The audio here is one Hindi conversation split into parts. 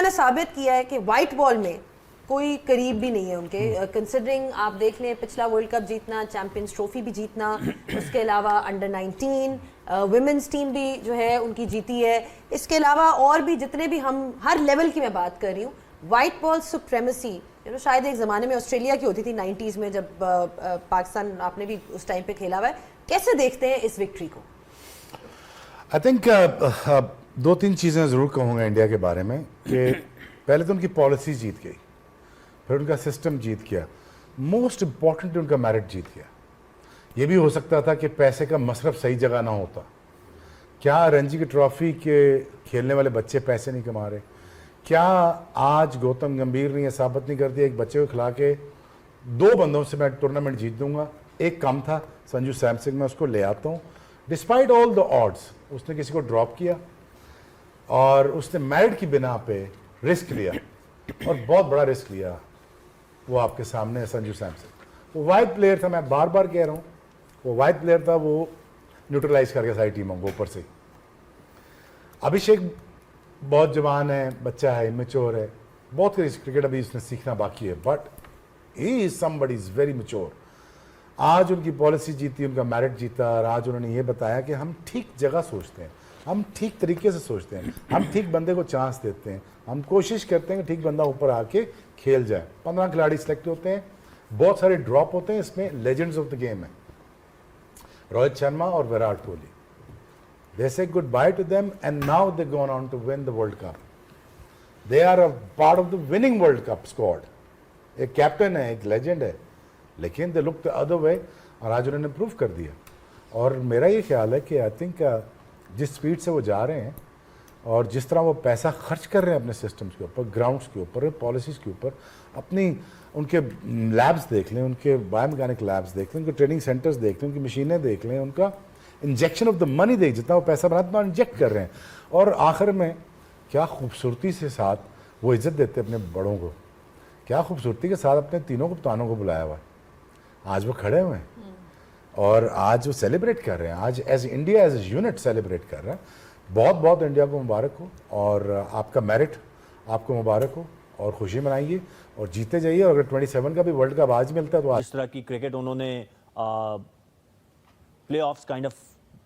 इंडिया ने साबित किया है कि वाइट बॉल में कोई करीब भी नहीं है उनके, कंसिडरिंग आप देख लें पिछला वर्ल्ड कप जीतना, चैंपियंस ट्रॉफी भी जीतना, उसके अलावा अंडर 19 वुमेन्स टीम भी जो है उनकी जीती है, इसके अलावा और भी जितने भी, हम हर लेवल की मैं बात कर रही हूँ, वाइट बॉल सुप्रेमेसी शायद एक ज़माने में ऑस्ट्रेलिया की होती थी 90s में, जब पाकिस्तान आपने भी उस टाइम पे खेला हुआ है। कैसे देखते हैं इस विक्ट्री को? आई थिंक दो तीन चीज़ें ज़रूर कहूँगा इंडिया के बारे में कि पहले तो उनकी पॉलिसी जीत गई, फिर उनका सिस्टम जीत गया, मोस्ट इम्पॉर्टेंट उनका मेरिट जीत गया। ये भी हो सकता था कि पैसे का मसरफ सही जगह ना होता। क्या रणजी की ट्रॉफी के खेलने वाले बच्चे पैसे नहीं कमा रहे? क्या आज गौतम गंभीर ने यह साबित नहीं कर दिया एक बच्चे को खिला के 2 बंदों से मैं टूर्नामेंट जीत दूंगा? एक कम था, संजू सैमसन, मैं उसको ले आता हूँ। डिस्पाइट ऑल द ऑड्स उसने किसी को ड्रॉप किया और उसने मेरिट की बिना पे रिस्क लिया, और बहुत बड़ा रिस्क लिया। वो आपके सामने है संजू सैमसन। वो वाइड प्लेयर था, मैं बार बार कह रहा हूँ, वो वाइड प्लेयर था, वो न्यूट्रलाइज कर गया सारी टीमों को ऊपर से। अभिषेक बहुत जवान है, बच्चा है, इमेच्योर है, बहुत क्रिकेट अभी इसने सीखना बाकी है, but he is somebody is very mature. आज उनकी पॉलिसी जीती, उनका मेरिट जीता, और आज उन्होंने ये बताया कि हम ठीक जगह सोचते हैं, हम ठीक तरीके से सोचते हैं, हम ठीक बंदे को चांस देते हैं, हम कोशिश करते हैं कि ठीक बंदा ऊपर आके खेल जाए। 15 खिलाड़ी सिलेक्ट होते हैं, बहुत सारे ड्रॉप होते हैं, इसमें लेजेंड्स ऑफ द गेम है रोहित शर्मा और Virat Kohli. They say goodbye to them, and now they've gone on to win the World Cup. They are a part of the winning World Cup squad. एक कैप्टन है, एक लेजेंड है, लेकिन they look the other way, और आज उन्होंने प्रूव कर दिया। और मेरा ये ख्याल है कि आई थिंक जिस स्पीड से वो जा रहे हैं और जिस तरह वो पैसा खर्च कर रहे हैं अपने सिस्टम्स के ऊपर, ग्राउंड्स के ऊपर, पॉलिसीज़ के ऊपर, अपनी उनके लैब्स देख लें, उनके बायोमैकेनिक लैब्स देख लें, उनके ट्रेनिंग सेंटर्स देख लें, उनकी मशीनें देख लें, उनका इंजेक्शन ऑफ द मनी देख, जितना वो पैसा बनाते हैं इंजेक्ट कर रहे हैं, और आखिर में क्या खूबसूरती से साथ वो इज्जत देते हैं अपने बड़ों को, क्या खूबसूरती के साथ अपने तीनों कप्तानों को बुलाया हुआ है। आज वो खड़े हुए हैं और आज वो सेलिब्रेट कर रहे हैं, आज as India as a unit celebrate कर रहे हैं। बहुत बहुत इंडिया को मुबारक हो, और आपका मेरिट आपको मुबारक हो, और खुशी मनाइए और जीते जाइए। और अगर 27 का भी वर्ल्ड कप आज मिलता है तो आज इस तरह की क्रिकेट उन्होंने प्ले ऑफ्स काइंड ऑफ,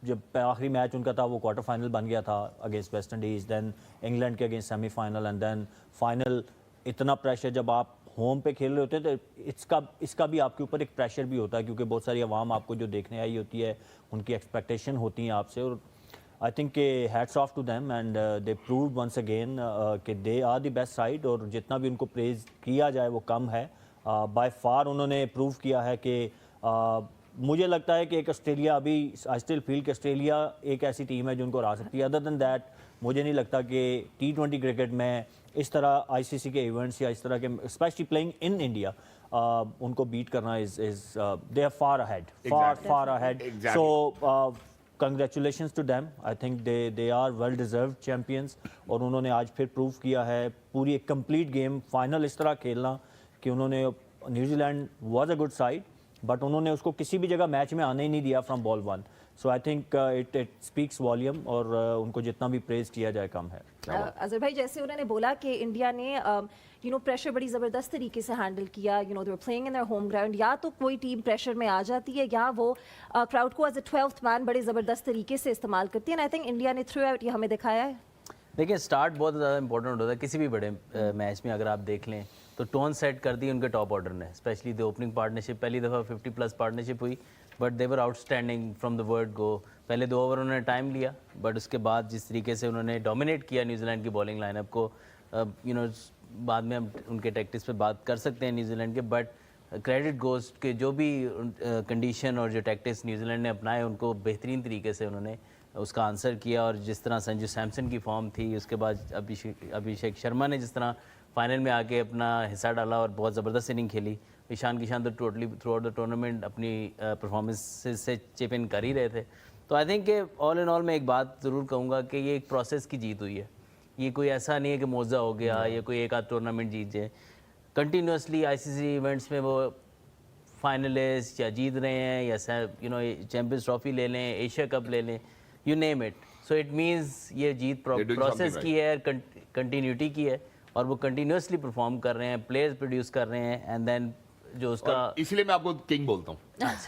जब आखिरी मैच उनका था वो क्वार्टर फाइनल बन गया था against West Indies, then England के against semifinal, and then final. इतना प्रेशर जब आप होम पे खेल रहे होते हैं तो इसका भी आपके ऊपर एक प्रेशर भी होता है, क्योंकि बहुत सारी आवाम आपको जो देखने आई होती है, उनकी एक्सपेक्टेशन होती हैं आपसे। और आई थिंक के hats off to them, and they proved once again कि they are the best side, और जितना भी उनको प्रेज किया जाए वो कम है। बाय फार उन्होंने प्रूव किया है कि मुझे लगता है कि एक ऑस्ट्रेलिया, अभी आई स्टिल फील कि ऑस्ट्रेलिया एक ऐसी टीम है जो उनको हरा सकती है। अदर देन दैट मुझे नहीं लगता कि T20 क्रिकेट में इस तरह ICC के इवेंट्स या इस तरह के, स्पेशली प्लेइंग इन इंडिया, उनको बीट करना is they are far ahead, far ahead. So congratulations to them. I think they are well deserved champions, और उन्होंने आज फिर प्रूव किया है पूरी एक कंप्लीट गेम फाइनल इस तरह खेलना कि उन्होंने, New Zealand was a good side, but उन्होंने उसको किसी भी जगह मैच में आने ही नहीं दिया from ball 1। So I think it speaks volume, और उनको जितना भी प्रेज किया जाए कम है। अजहर भाई, जैसे उन्होंने बोला कि इंडिया ने प्रेशर बड़ी ज़बरदस्त तरीके से हैंडल किया, they were playing in their home ground, या तो कोई टीम प्रेशर में आ जाती है या वो क्राउड को एज अ 12th मैन बड़े ज़बरदस्त तरीके से इस्तेमाल करती है। आई थिंक इंडिया ने थ्रू आउट ये हमें दिखाया है। देखिए, स्टार्ट बहुत ज़्यादा इंपॉर्टेंट होता है किसी भी बड़े मैच में। अगर आप देख लें तो टोन सेट कर दी उनके टॉप ऑर्डर ने, स्पेशली द ओपनिंग पार्टनरशिप। पहली दफ़ा 50+ पार्टनरशिप हुई, but they were outstanding from the word go. पहले 2 ओवर उन्होंने टाइम लिया, बट उसके बाद जिस तरीके से उन्होंने डोमिनेट किया न्यूजीलैंड की बॉलिंग लाइनअप को, बाद में हम उनके टैक्टिक्स पे बात कर सकते हैं न्यूजीलैंड के, बट क्रेडिट गोज के जो भी कंडीशन और जो टैक्टिक्स न्यूजीलैंड ने अपनाए, उनको बेहतरीन तरीके से उन्होंने उसका आंसर किया। और जिस तरह संजू सैमसन की फॉर्म थी, उसके बाद अभिषेक शर्मा ने जिस तरह फाइनल में आके अपना हिस्सा डाला और बहुत ज़बरदस्त इनिंग खेली। ईशान किशान तो totally through out the tournament अपनी परफॉर्मेंस से चिप इन कर ही रहे थे। तो I think all in all मैं एक बात ज़रूर कहूँगा कि ये एक प्रोसेस की जीत हुई है। ये कोई ऐसा नहीं है कि मौजा हो गया या कोई एक आध टूर्नामेंट जीत जाए। कंटिन्यूसली ICC इवेंट्स में वो फाइनलिस्ट या जीत रहे हैं, या चैम्पियंस ट्रॉफी ले लें, एशिया कप ले लें, you name it. So it means ये जीत प्रोसेस की है, कंटिन्यूटी की है, और वो कंटिन्यूसली परफॉर्म कर रहे हैं, प्लेयर्स प्रोड्यूस कर रहे हैं, एंड देन जो उसका इसलिए मैं आपको किंग बोलता हूँ,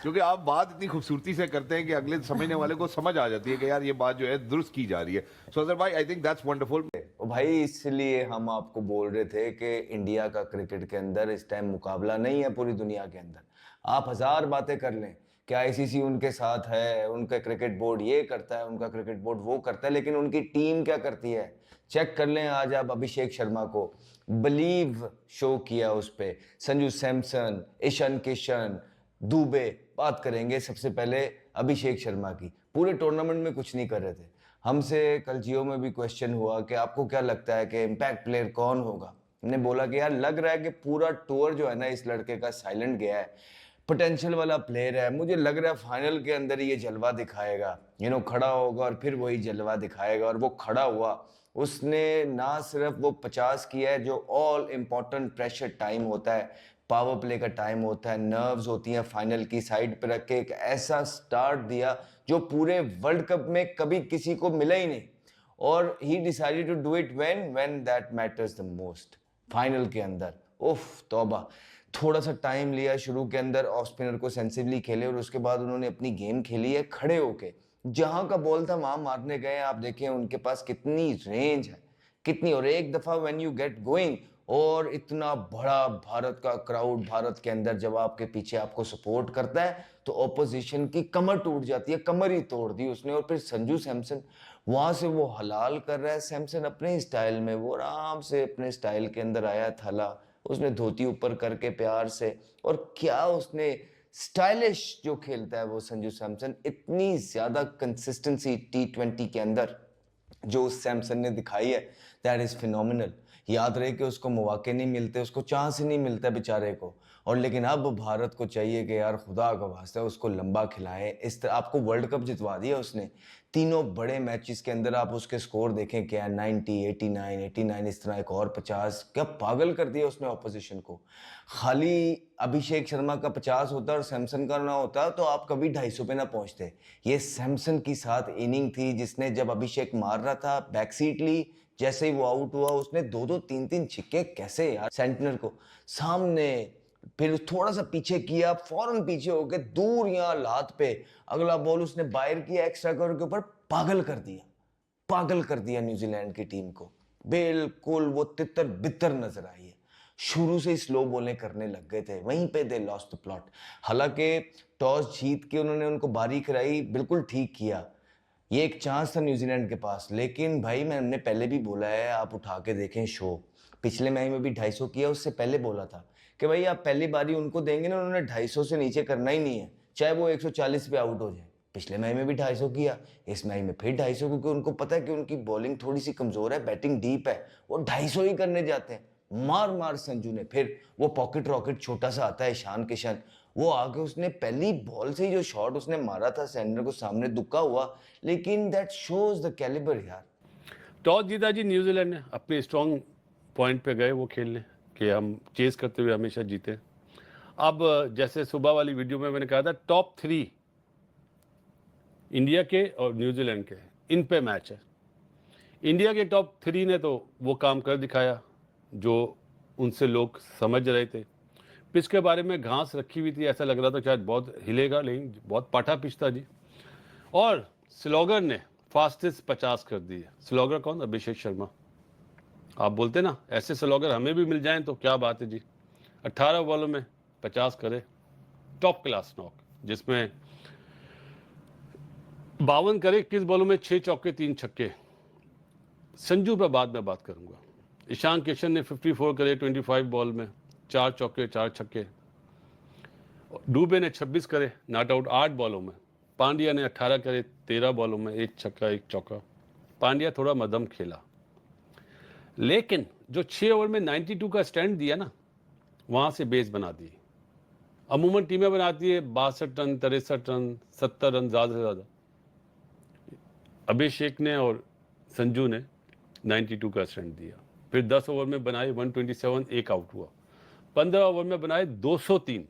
क्योंकि आप बात इतनी खूबसूरती से करते हैं कि अगले समझने वाले को समझ आ जाती है कि यार ये बात जो है दुरुस्त की जा रही है। सो अजहर भाई, आई थिंक दैट्स वंडरफुल। ओ भाई, इसलिए हम आपको बोल रहे थे कि इंडिया का क्रिकेट के अंदर इस टाइम मुकाबला नहीं है पूरी दुनिया के अंदर। आप हजार बातें कर लें कि आईसीसी उनके साथ है, उनका क्रिकेट बोर्ड ये करता है, उनका क्रिकेट बोर्ड वो करता है, लेकिन उनकी टीम क्या करती है चेक कर लें। आज आप अभिषेक शर्मा को बिलीव शो किया उस पे, संजू सैमसन, ईशान किशन, दुबे, बात करेंगे सबसे पहले अभिषेक शर्मा की। पूरे टूर्नामेंट में कुछ नहीं कर रहे थे। हमसे कल जियो में भी क्वेश्चन हुआ कि आपको क्या लगता है कि इम्पैक्ट प्लेयर कौन होगा। हमने बोला कि यार लग रहा है कि पूरा टूर जो है ना इस लड़के का साइलेंट गया है, पोटेंशियल वाला प्लेयर है। मुझे लग रहा है फाइनल के अंदर ये जलवा दिखाएगा, खड़ा होगा और फिर वही जलवा दिखाएगा। और वो खड़ा हुआ, उसने ना सिर्फ वो 50 किया है जो ऑल इम्पॉर्टेंट प्रेशर टाइम होता है, पावर प्ले का टाइम होता है, नर्व्स होती हैं, फाइनल की साइड पर रख के एक ऐसा स्टार्ट दिया जो पूरे वर्ल्ड कप में कभी किसी को मिला ही नहीं। और ही decided to do it when that matters the most, final के अंदर। उफ तौबा, थोड़ा सा टाइम लिया शुरू के अंदर, ऑफ स्पिनर को सेंसिवली खेले और उसके बाद उन्होंने अपनी गेम खेली है खड़े होके। जहां का बॉल था वहां मारने गए। आप देखें उनके पास कितनी रेंज है, कितनी। और एक दफा व्हेन यू गेट गोइंग, और इतना बड़ा भारत का क्राउड भारत के अंदर जब आपके पीछे आपको सपोर्ट करता है तो ऑपोजिशन की कमर टूट जाती है। कमर ही तोड़ दी उसने। और फिर संजू सैमसन वहां से वो हलाल कर रहा है। सैमसन अपने स्टाइल में, वो आराम से अपने स्टाइल के अंदर आया, थला उसने धोती ऊपर करके प्यार से, और क्या उसने स्टाइलिश जो खेलता है वो संजू सैमसन। इतनी ज्यादा कंसिस्टेंसी T20 के अंदर जो सैमसन ने दिखाई है, दैट इज फिनोमिनल। याद रहे कि उसको मौके नहीं मिलते, उसको चांस ही नहीं मिलता बेचारे को। और लेकिन अब भारत को चाहिए कि यार खुदा का वास्ता उसको लंबा खिलाएं। इस तरह आपको वर्ल्ड कप जितवा दिया उसने। तीनों बड़े मैचेस के अंदर आप उसके स्कोर देखें क्या, 90, 89, इस तरह एक और 50। क्या पागल कर दिया उसने ऑपोजिशन को। खाली अभिषेक शर्मा का 50 होता और सैमसन का ना होता तो आप कभी 250 पे ना पहुंचते। ये सैमसन की साथ इनिंग थी जिसने जब अभिषेक मार रहा था बैक सीट ली, जैसे ही वो आउट हुआ उसने 2-2, 3-3 छिक्के कैसे यार सेंटनर को सामने, फिर थोड़ा सा पीछे किया, फौरन पीछे होके दूर यहाँ लात पे अगला बॉल उसने बाहर किया, एक्स्ट्रा कवर के ऊपर। पागल कर दिया न्यूजीलैंड की टीम को। बिल्कुल वो तितर बितर नजर आई है। शुरू से ही स्लो बॉलें करने लग गए थे, वहीं पे दे लॉस्ट द प्लॉट। हालांकि टॉस जीत के उन्होंने उनको बारी कराई, बिल्कुल ठीक किया। ये एक चांस था न्यूजीलैंड के पास। लेकिन भाई मैंने पहले भी बोला है, आप उठा के देखें शो, पिछले मैच में भी 250 किया, उससे पहले बोला था कि भाई आप पहली बारी उनको देंगे ना, उन्होंने 250 से नीचे करना ही नहीं है, चाहे वो 140 पे आउट हो जाए। पिछले मैच में भी 250 किया, इस मैच में फिर 250, क्योंकि उनको पता है कि उनकी बॉलिंग थोड़ी सी कमजोर है, बैटिंग डीप है, वो 250 ही करने जाते हैं। मार संजू ने, फिर वो पॉकेट रॉकेट छोटा सा आता है ईशान किशन, वो आके उसने पहली बॉल से ही जो शॉट उसने मारा था सेंटर को सामने, दुक्का हुआ, लेकिन दैट शोज द कैलिबर यार। टॉस जीता जी न्यूजीलैंड ने, अपने स्ट्रॉन्ग पॉइंट पे गए वो खेलने कि हम चेस करते हुए हमेशा जीते। अब जैसे सुबह वाली वीडियो में मैंने कहा था, टॉप 3 इंडिया के और न्यूजीलैंड के, इन पे मैच है। इंडिया के टॉप 3 ने तो वो काम कर दिखाया जो उनसे लोग समझ रहे थे। पिच के बारे में घास रखी हुई थी, ऐसा लग रहा था शायद बहुत हिलेगा, लेकिन बहुत पाठा पिच था जी। और स्लॉगर ने फास्टेस्ट 50 कर दी है। स्लॉगर कौन? अभिषेक शर्मा। आप बोलते ना ऐसे स्लॉगर हमें भी मिल जाएं तो क्या बात है जी। 18 बॉलों में 50 करे, टॉप क्लास नॉक, जिसमें 52 करे 21 बॉलों में 6 चौके 3 छक्के। संजू पर बाद में बात करूंगा। ईशान किशन ने 54 करे 25 बॉल में, 4 चौके 4 छक्के। डुबे ने 26 करे नॉट आउट 8 बॉलों में। पांड्या ने 18 करे 13 बॉलों में, 1 छक्का 1 चौका। पांड्या थोड़ा मध्यम खेला, लेकिन जो 6 ओवर में 92 का स्टैंड दिया ना, वहां से बेस बना दी। अमूमन टीमें बनाती है 62 रन, 63 रन, 70 रन ज़्यादा से ज़्यादा। अभिषेक ने और संजू ने 92 का स्टैंड दिया। फिर 10 ओवर में बनाए 127, 1 आउट हुआ। 15 ओवर में बनाए 203,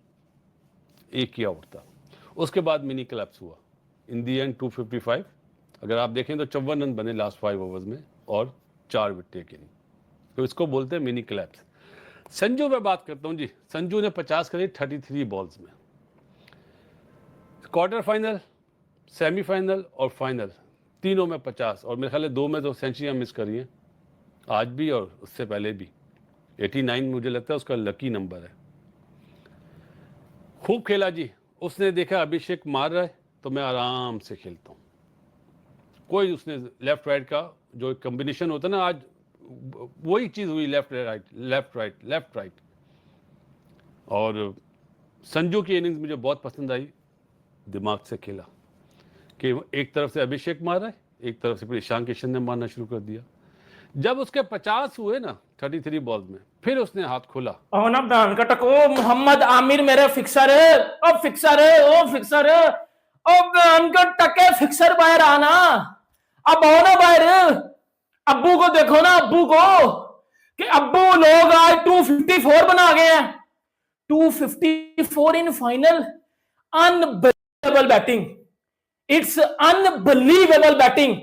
1 ही आउट था। उसके बाद मिनी क्लैप्स हुआ। इन दी एंड 255, अगर आप देखें तो 54 रन बने लास्ट 5 ओवर्स में और 4 विकेट गिरी। तो इसको बोलते हैं मिनी क्लैप्स। संजू पे बात करता हूँ जी। संजू ने 50 करी 33 बॉल्स में, क्वार्टर फाइनल, सेमीफाइनल और फाइनल तीनों में 50, और मेरे ख्याल है 2 में तो सेंचुरियाँ मिस करी हैं, आज भी और उससे पहले भी। 89 मुझे लगता है उसका लकी नंबर है। खूब खेला जी। उसने देखा अभिषेक मार रहा है तो मैं आराम से खेलता हूँ। कोई उसने लेफ्ट राइट का जो कॉम्बिनेशन होता है ना, आज वही चीज़ हुई, left right left right left right. और संजू की इनिंग्स मुझे बहुत पसंद आई, दिमाग से खेला कि एक तरफ से अभिषेक मार रहा है, एक तरफ से फिर ईशान किशन ने मारना शुरू कर दिया। जब उसके 50 हुए ना 33 बॉल्स में, फिर उसने हाथ खोला। ओ ना बहन का टको, मोहम्मद आमिर मेरे फिक्सर है, ओ फिक्सर है, ओ फिक्सर है, ओ बहन का टके फिक्सर बाहर आना, अब आओ ना बाहर। अब्बू को देखो ना, अब्बू को, कि अब्बू लोग आज 254 बना गए हैं, 254 in final. Unbelievable batting, it's unbelievable batting.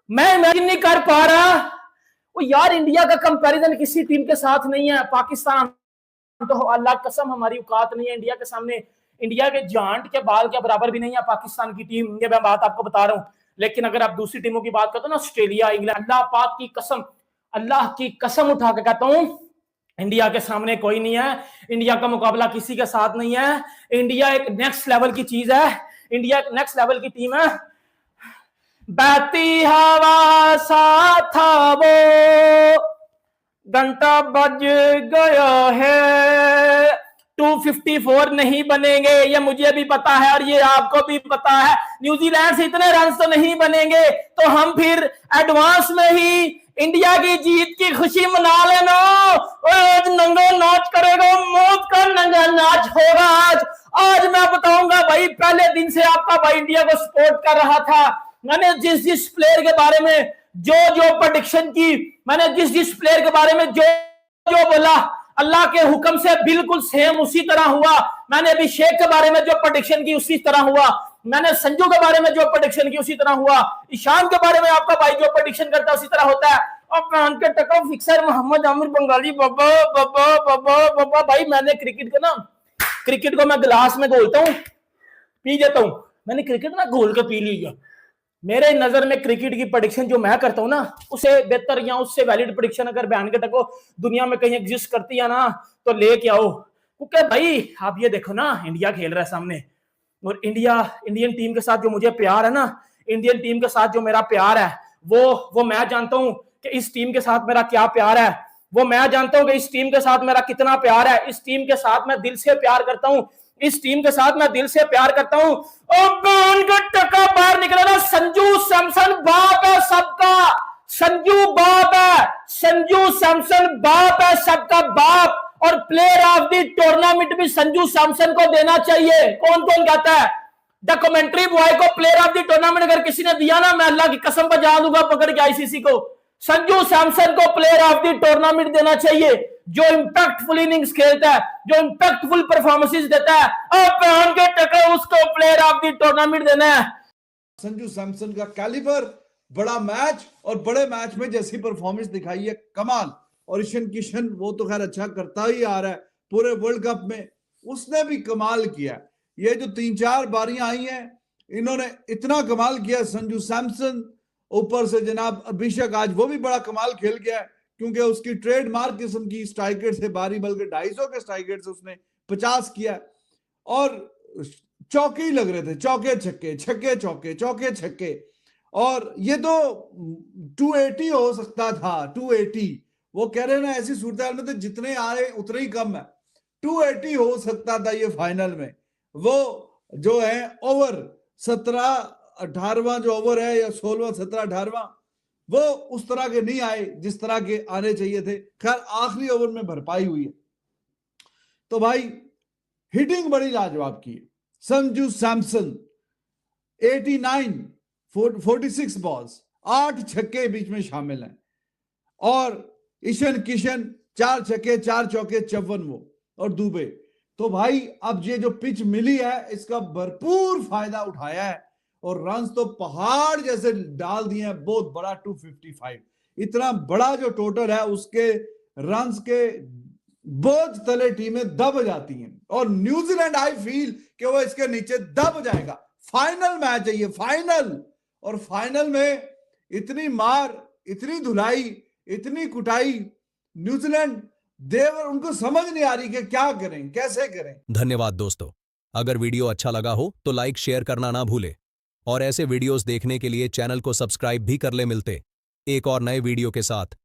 मैं इमेजिन नहीं कर पा रहा। वो यार इंडिया का कंपैरिजन किसी टीम के साथ नहीं है। पाकिस्तान तो अल्लाह कसम हमारी औकात नहीं है इंडिया के सामने। इंडिया के जांट के बाल के बराबर भी नहीं है पाकिस्तान की टीम, ये मैं बात आपको बता रहा हूं। लेकिन अगर आप दूसरी टीमों की बात करते हो ना, ऑस्ट्रेलिया, इंग्लैंड, अल्लाह पाक की कसम, अल्लाह की कसम उठा के कहता हूं, इंडिया के सामने कोई नहीं है। इंडिया का मुकाबला किसी के साथ नहीं है। इंडिया एक नेक्स्ट लेवल की चीज है, इंडिया एक नेक्स्ट लेवल की टीम है। बहती हवा सा था वो, घंटा बज गया है। 254 नहीं बनेंगे, ये मुझे भी पता है और ये आपको भी पता है। न्यूजीलैंड से इतने रन तो नहीं बनेंगे, तो हम फिर एडवांस में ही इंडिया की जीत की खुशी मना लेना। आज नंगा नाच करेगा, मौत का नंगा नाच होगा। आज मैं बताऊंगा भाई, पहले दिन से आपका भाई इंडिया को सपोर्ट कर रहा था। मैंने जिस प्लेयर के बारे में जो प्रेडिक्शन की, मैंने जिस प्लेयर के बारे में जो बोला, अल्लाह के हुक्म से बिल्कुल सेम उसी तरह हुआ। मैंने अभिषेक के बारे में जो प्रेडिक्शन की उसी तरह हुआ। मैंने संजू के बारे में जो प्रेडिक्शन की उसी तरह हुआ। ईशान के बारे में आपका भाई जो प्रेडिक्शन करता है उसी तरह होता है। और प्राण के टका फिक्सर मोहम्मद आमिर बंगाली, बाबा बाबा बाबा बाबा। भाई मैंने क्रिकेट को मैं गिलास में घोलता हूँ, पी जाता हूँ। मैंने क्रिकेट ना घोल के पी ली है। मेरे नजर में क्रिकेट की प्रेडिक्शन जो मैं करता हूं ना, उसे बेहतर या उससे वैलिड प्रेडिक्शन अगर बयान के टको दुनिया में कहीं एग्जिस्ट करती है ना, तो लेके आओ। क्योंकि भाई आप ये देखो ना, इंडिया खेल रहा है सामने, और इंडियन टीम के साथ जो मुझे प्यार है ना, इंडियन टीम के साथ जो मेरा प्यार है, वो मैं जानता हूं कि इस टीम के साथ मेरा क्या प्यार है। वो मैं जानता हूं कि इस टीम के साथ मेरा कितना प्यार है। इस टीम के साथ मैं दिल से प्यार करता हूं, इस टीम के साथ मैं दिल से प्यार करता हूं। टका बाहर निकला ना, संजू सैमसन बाप है सबका, संजू बाप है, संजू सैमसन बाप है सबका बाप। और प्लेयर ऑफ द टूर्नामेंट भी संजू सैमसन को देना चाहिए। कौन कौन कहता है? द कमेंट्री बॉय को प्लेयर ऑफ द टूर्नामेंट अगर किसी ने दिया ना, मैं अल्लाह की कसम बजा दूंगा पकड़ के आईसीसी को। संजू सैमसन को प्लेयर ऑफ द टूर्नामेंट देना चाहिए, जो इंपैक्टफुल इनिंग्स खेलता है, जो इंपैक्टफुल परफॉर्मेंसेस देता है। अब के टक्कर उसको प्लेयर ऑफ द टूर्नामेंट देना है। संजू सैमसन का कैलिबर, बड़ा मैच, और बड़े मैच में जैसी परफॉर्मेंस दिखाई है कमाल। और ईशान किशन वो तो खैर अच्छा करता ही आ रहा है, पूरे वर्ल्ड कप में उसने भी कमाल किया। ये जो 3-4 बारियां आई हैं, इन्होंने इतना कमाल किया। संजू सैमसन, ऊपर से जनाब अभिषेक, आज वो भी बड़ा कमाल खेल गया है, क्योंकि उसकी ट्रेडमार्क किस्म की स्ट्राइक रेट से बारी, बल्कि 250 के स्ट्राइक रेट से उसने 50 किया। और चौके ही लग रहे थे, चौके छक्के, छक्के चौके, चौके छक्के। और ये तो 280 हो सकता था, 280। वो कह रहे हैं ना, ऐसी सूरत में तो जितने आ रहे उतने ही कम है। 280 हो सकता था ये फाइनल में। वो जो है ओवर 17-18 जो ओवर है, या 16वां 17-18, वो उस तरह के नहीं आए जिस तरह के आने चाहिए थे। खैर आखिरी ओवर में भरपाई हुई है। तो भाई हिटिंग बड़ी लाजवाब की है। संजू सैमसन 46 बॉल्स, 8 छक्के बीच में शामिल हैं। और ईशान किशन 4 छक्के 4 चौके 54 वो, और दुबे। तो भाई अब ये जो पिच मिली है, इसका भरपूर फायदा उठाया है, और रन्स तो पहाड़ जैसे डाल दिए हैं। बहुत बड़ा 255। इतना बड़ा जो टोटल है उसके रन्स के बोझ तले टीमें दब जाती हैं, और न्यूजीलैंड आई फील कि वो इसके नीचे दब जाएगा। फाइनल मैच है ये, फाइनल, और फाइनल में इतनी मार, इतनी धुलाई, इतनी कुटाई, न्यूजीलैंड देवर उनको समझ नहीं आ रही कि क्या करें, कैसे करें। धन्यवाद दोस्तों, अगर वीडियो अच्छा लगा हो तो लाइक शेयर करना ना भूले, और ऐसे वीडियोस देखने के लिए चैनल को सब्सक्राइब भी कर ले। मिलते एक और नए वीडियो के साथ।